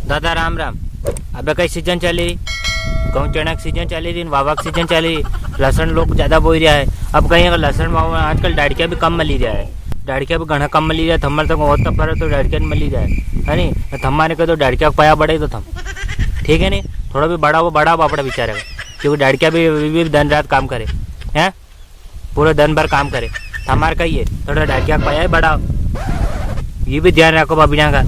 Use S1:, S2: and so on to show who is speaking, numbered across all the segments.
S1: दादा राम राम। अब कई सीजन चली, गेहूँ चना की सीजन चली रही, वावा की सीजन चली, लहसुन लोग ज़्यादा बोई रहा है। अब कहीं अगर लहसुन आजकल डाड़किया भी कम मिली रहा है, डाड़किया भी घना कम मिली रहा है। थम्मर तक होता पर तो डाड़किया मिली जाए है नहीं, थम्माने का तो डाड़किया पाया बढ़े तो थम ठीक है नहीं, थोड़ा भी बड़ा वो अपना विचार है, क्योंकि डाड़किया भी दिन रात काम करे हैं, पूरे दिन भर काम करे। हमारे कहिए थोड़ा डाड़किया पाया है बढ़ाओ, ये भी ध्यान रखो बाबीना का।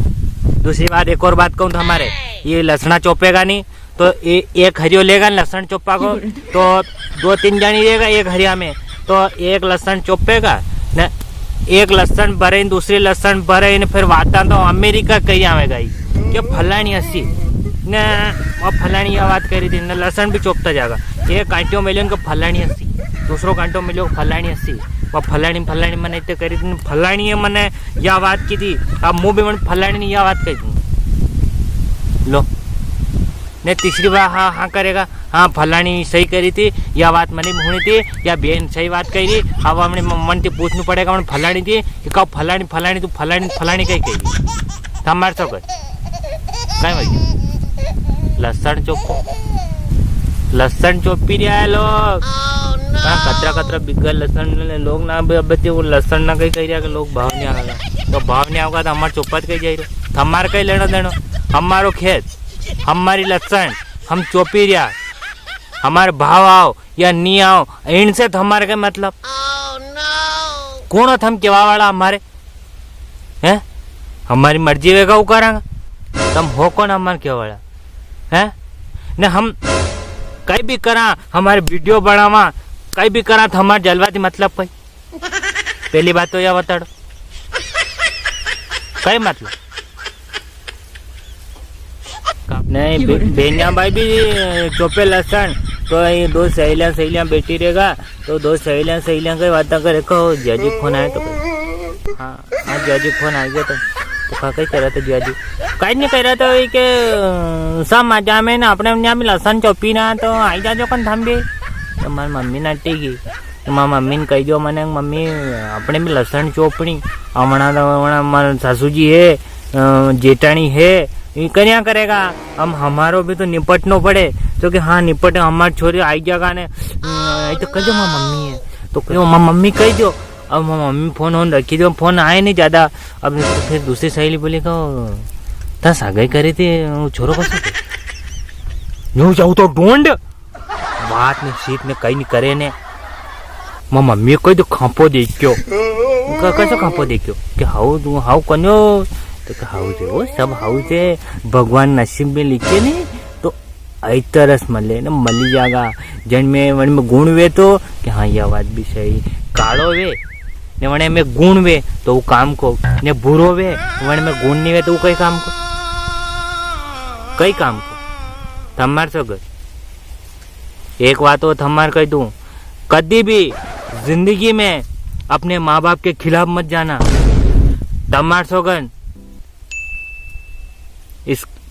S1: दूसरी बात, एक और बात कहूँ तो हमारे ये लहसुना चोपेगा नहीं तो एक हरियो लेगा लहसुन चोपा को तो 2-3 जनी रहेगा एक हरिया में, तो एक लहसुन चोपेगा न, एक लहसुन भरे दूसरी लहसुन भरे, फिर वाता तो अमेरिका कहीं आवेगा ही क्या फलानी हसी न, और फलानी यह बात करी थी न, लहसुन भी चोपता जाएगा। एक कांटियों मिलियन को फलानी हसी, दूसरों कांटों मिलो फलानी हसी, वह फलानी मैंने इतने करी थी, फलानी मैंने यह बात की थी, अब मुँह भी मैंने फलानी ने यह बात कही थी लो ने, तीसरी बार हाँ हाँ करेगा, हाँ फलानी सही करी थी, यह बात मैंने होनी थी, या बहन सही बात कही, अब हमने मन से पूछना पड़ेगा मैंने फलानी थी कि कब फलानी तू फलानी कही कही हमारे सब कहीं भाई लहसुन चोपी रहा है लोग, कतरा बिगल लहसुन लोग ना वो लहसुन ना कहीं कही रहा लोग भाव नहीं आएगा, तो भाव नहीं आएगा तो हमारे चौपट कहीं जाए, हमारे कहीं लेना देना, हमारो खेत हमारी लहसुन हम चोपी रहा, हमारे भाव आओ या नहीं आओ इनसे तो हमारे का मतलब कौन हो हम केवा वाला हमारे हैं, हमारी मर्जी वेगा वो करांगा, तुम हो कौन हमारे केवा वाला है ने, हम कहीं भी करा हमारे वीडियो बनावा कहीं भी करा तो हमारे जलवाती मतलब कोई पहली बात तो यह बता दो कई मतलब नहीं। बेनिया भाई भी चोपे लहसुन तो ये 2 सहेलियां बैठी रहेगा, तो 2 सहेलियां की बातें करे कहो जियाजी फोन आए तो हाँ जियाजी फोन आ गया तो कहीं कह रहा था जियाजी कहीं नहीं कह रहा था कि सब मजा में ना अपने यहाँ भी लहसुन चोपी ना तो आई जाओ कौन थम भी, तो मारी मम्मी ना टीकी, तो मारी मम्मी ने कही दो मैंने मम्मी अपने भी लहसुन चोपनी, हमारा सासू जी है जेठानी है ये क्या करेगा, हम हमारो भी तो निपटना पड़े, तो कि हाँ निपटे हमारी छोरी आई जाएगा ने तो कह दो माँ मम्मी है तो कहो माँ मम्मी कह दो, अब मम्मी फोन ऑन रखी दो, फोन आए नहीं ज़्यादा। अब तो फिर दूसरी सहेली बोली कहो दस आ गई करी थी छोरो बस यूँ जाऊँ तो ढूंढ बात नहीं सीट में कहीं नहीं करे ने, माँ मम्मी कह दो खापो देखो, कैसे खापो देखो कि हाउ कन्यो तो हाउस है वो सब हाउस है, भगवान नसीब में लिखे नहीं तो आई तरस मले ना मली जाएगा, जन में गुण वे तो कि हाँ यह बात भी सही, कालो वे ने वने में गुण वे तो वो काम को, ने बुरो वे वने में गुण नहीं वे तो वो कई काम को थमार सगर एक बात हो थमार कह दूं, कभी भी जिंदगी में अपने माँ बाप के खिलाफ मत जाना तमार सगन,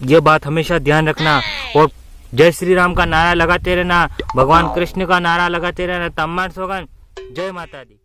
S1: ये बात हमेशा ध्यान रखना, और जय श्री राम का नारा लगाते रहना, भगवान कृष्ण का नारा लगाते रहना। तमार सोगन, जय माता दी।